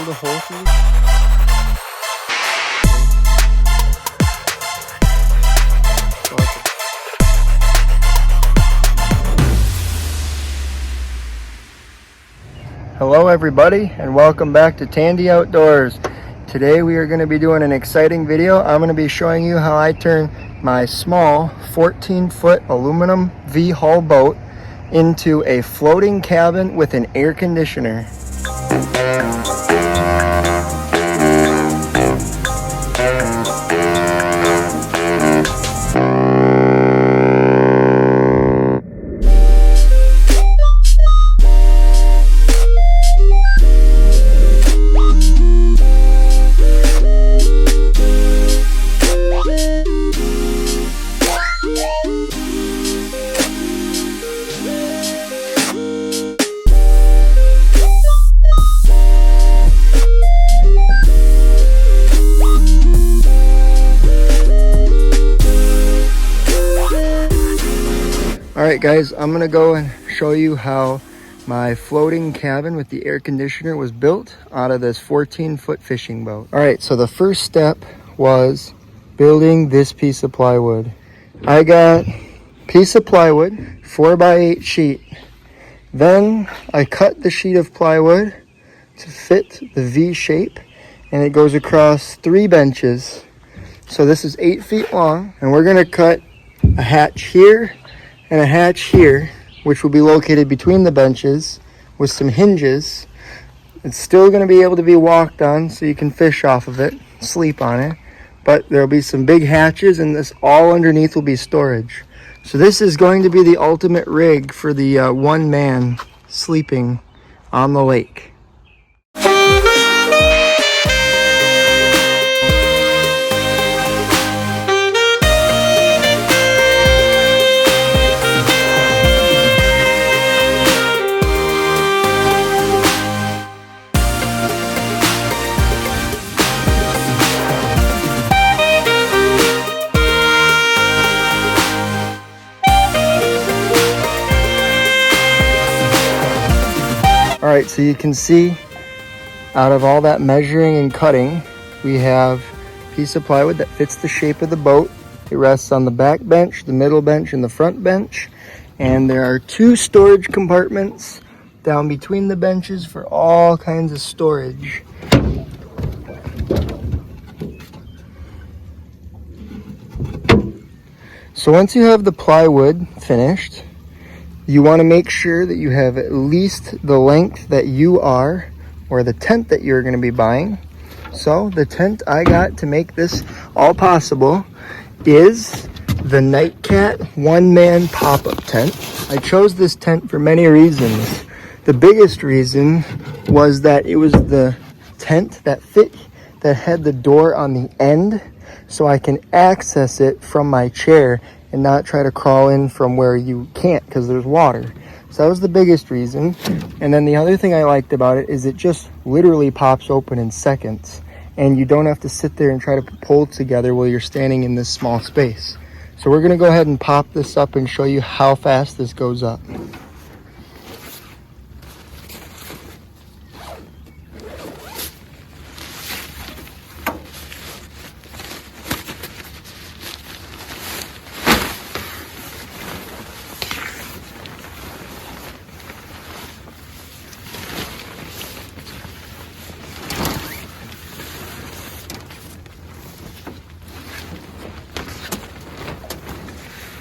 drilled a hole through Hello everybody, and welcome back to Tandy Outdoors. Today we are going to be doing an exciting video. I'm going to be showing you how I turn my small 14-foot aluminum V-hull boat into a floating cabin with an air conditioner. Alright guys, I'm gonna go and show you how my floating cabin with the air conditioner was built out of this 14-foot fishing boat. Alright, so the first step was building this piece of plywood. I got a piece of plywood, 4x8 sheet. Then I cut the sheet of plywood to fit the V shape, and it goes across 3 benches. So this is 8 feet long, and we're gonna cut a hatch here and a hatch here, which will be located between the benches with some hinges. It's still going to be able to be walked on, so you can fish off of it, sleep on it, but there'll be some big hatches, and this all underneath will be storage. So this is going to be the ultimate rig for the one man sleeping on the lake. Alright, so you can see out of all that measuring and cutting, we have a piece of plywood that fits the shape of the boat. It rests on the back bench, the middle bench, and the front bench. And there are 2 storage compartments down between the benches for all kinds of storage. So once you have the plywood finished, you want to make sure that you have at least the length that you are, or the tent that you're going to be buying. So the tent I got to make this all possible is the Nightcat one-man pop-up tent. I chose this tent for many reasons. The biggest reason was that it was the tent that had the door on the end, so I can access it from my chair and not try to crawl in from where you can't because there's water. So that was the biggest reason. And then the other thing I liked about it is it just literally pops open in seconds, and you don't have to sit there and try to pull it together while you're standing in this small space. So we're gonna go ahead and pop this up and show you how fast this goes up.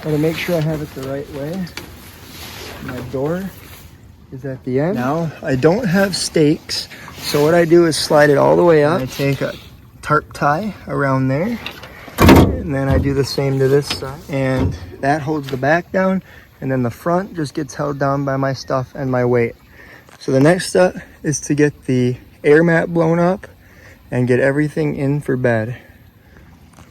Gotta make sure I have it the right way. My door is at the end. Now, I don't have stakes, so what I do is slide it all the way up. I take a tarp tie around there, and then I do the same to this side. And that holds the back down, and then the front just gets held down by my stuff and my weight. So the next step is to get the air mat blown up and get everything in for bed.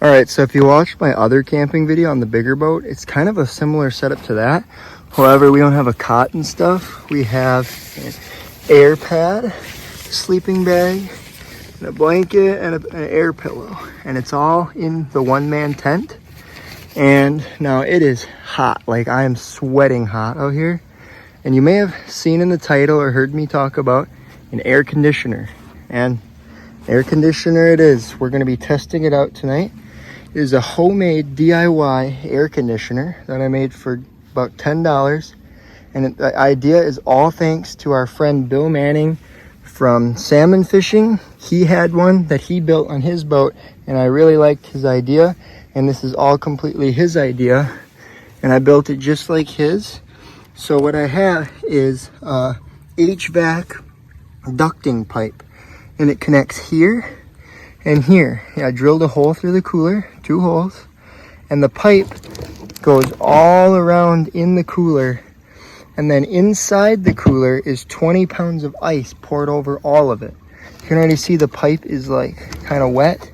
Alright, so if you watched my other camping video on the bigger boat, it's kind of a similar setup to that. However, we don't have a cot and stuff. We have an air pad, sleeping bag, and a blanket, and an air pillow. And it's all in the one-man tent. And now it is hot. Like, I am sweating hot out here. And you may have seen in the title or heard me talk about an air conditioner. and air conditioner it is. We're going to be testing it out tonight. It is a homemade DIY air conditioner that I made for about $10. And the idea is all thanks to our friend Bill Manning from salmon fishing. He had one that he built on his boat, and I really liked his idea. And this is all completely his idea, and I built it just like his. So what I have is a HVAC ducting pipe, and it connects here and here. Yeah, I drilled a hole through the cooler, 2 holes, and the pipe goes all around in the cooler. And then inside the cooler is 20 pounds of ice poured over all of it. You can already see the pipe is like kind of wet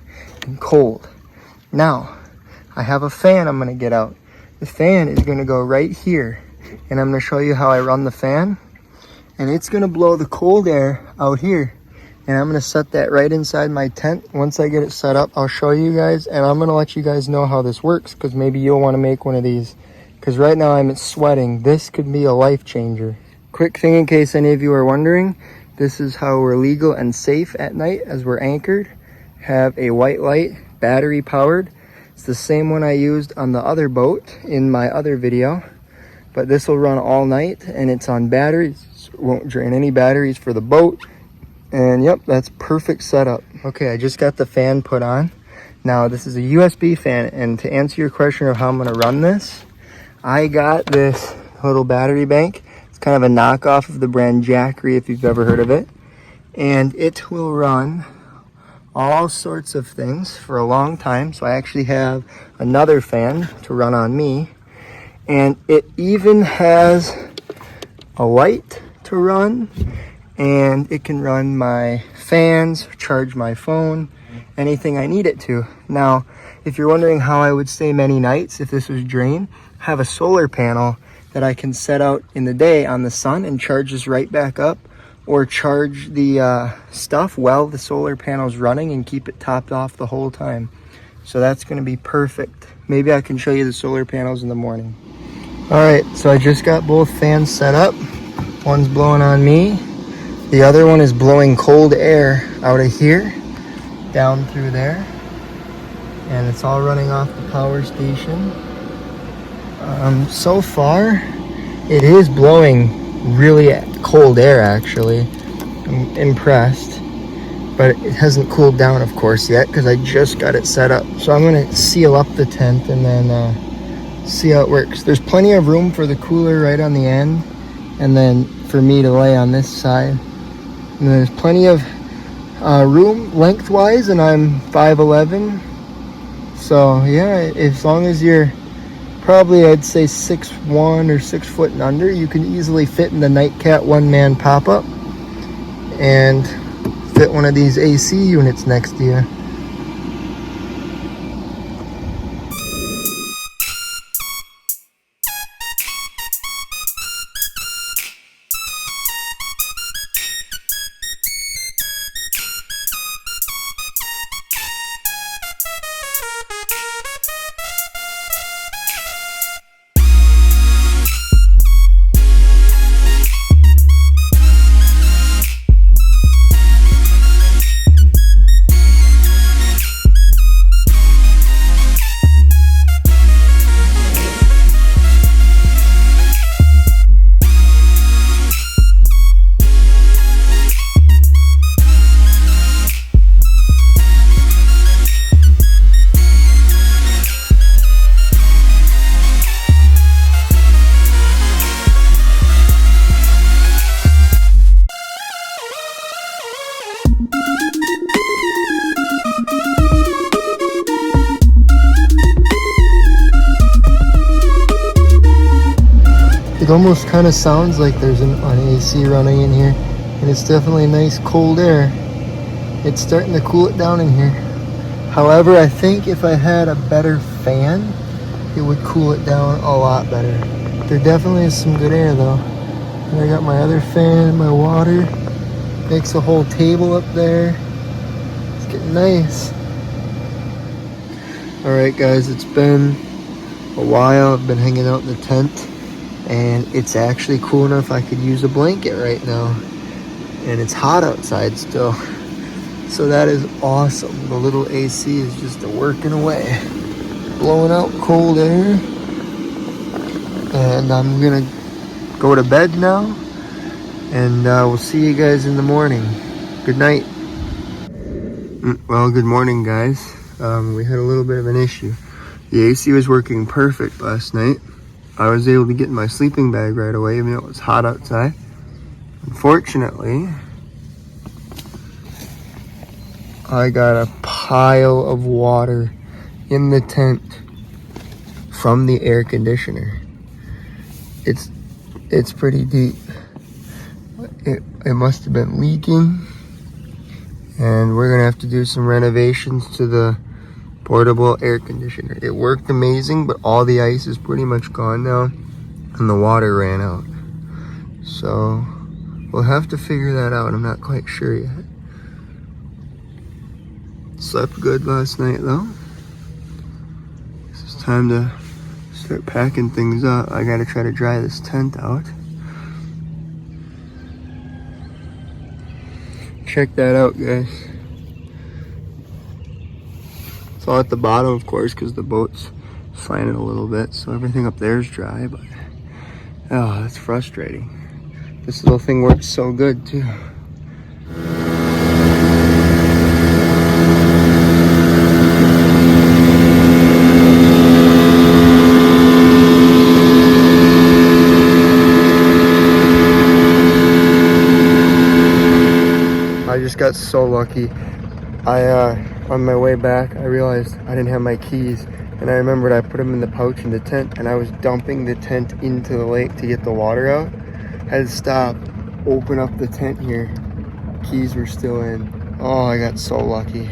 and cold. Now, I have a fan I'm gonna get out. The fan is gonna go right here. And I'm gonna show you how I run the fan. And it's gonna blow the cold air out here. And I'm gonna set that right inside my tent. Once I get it set up, I'll show you guys. And I'm gonna let you guys know how this works, because maybe you'll wanna make one of these. Because right now I'm sweating. This could be a life changer. Quick thing in case any of you are wondering, this is how we're legal and safe at night as we're anchored. Have a white light, battery powered. It's the same one I used on the other boat in my other video. But this will run all night, and it's on batteries. It won't drain any batteries for the boat. And yep, that's perfect setup. Okay, I just got the fan put on. Now this is a USB fan, and to answer your question of how I'm gonna run this, I got this little battery bank. It's kind of a knockoff of the brand Jackery, if you've ever heard of it. And it will run all sorts of things for a long time. So I actually have another fan to run on me. And it even has a light to run. And it can run my fans, charge my phone, anything I need it to. Now, if you're wondering how I would stay many nights if this was drained, have a solar panel that I can set out in the day on the sun and charge this right back up, or charge the stuff while the solar panel's running and keep it topped off the whole time. So that's going to be perfect. Maybe I can show you the solar panels in the morning. All right, so I just got both fans set up. One's blowing on me. The other one is blowing cold air out of here down through there. And it's all running off the power station. So far, it is blowing really cold air, actually. I'm impressed. But it hasn't cooled down, of course, yet, because I just got it set up. So I'm going to seal up the tent and then see how it works. There's plenty of room for the cooler right on the end, and then for me to lay on this side. And there's plenty of room lengthwise, and I'm 5'11". So yeah, as long as you're probably, I'd say 6'1" or 6 foot and under, you can easily fit in the Nightcat one-man pop-up and fit one of these AC units next to you. It almost kind of sounds like there's an AC running in here, and it's definitely nice cold air. It's starting to cool it down in here. However, I think if I had a better fan, it would cool it down a lot better. There definitely is some good air though. And I got my other fan, my water. Makes a whole table up there. It's getting nice. Alright guys, it's been a while. I've been hanging out in the tent, and it's actually cool enough I could use a blanket right now. And it's hot outside still. So that is awesome. The little AC is just working away, blowing out cold air. And I'm gonna go to bed now, and we'll see you guys in the morning. Good night. Well, good morning, guys. We had a little bit of an issue. The AC was working perfect last night. I was able to get in my sleeping bag right away, even though it was hot outside. Unfortunately, I got a pile of water in the tent from the air conditioner. It's pretty deep. It must have been leaking, and we're gonna have to do some renovations to the portable air conditioner. It worked amazing, but all the ice is pretty much gone now, and the water ran out. So we'll have to figure that out. I'm not quite sure yet. Slept good last night though. It's time to start packing things up. I gotta try to dry this tent out. Check that out, guys. It's all at the bottom, of course, because the boat's slanted a little bit, so everything up there is dry, but oh, that's frustrating. This little thing works so good too. I just got so lucky. On my way back, I realized I didn't have my keys, and I remembered I put them in the pouch in the tent, and I was dumping the tent into the lake to get the water out. I had to stop, open up the tent here. Keys were still in. Oh, I got so lucky.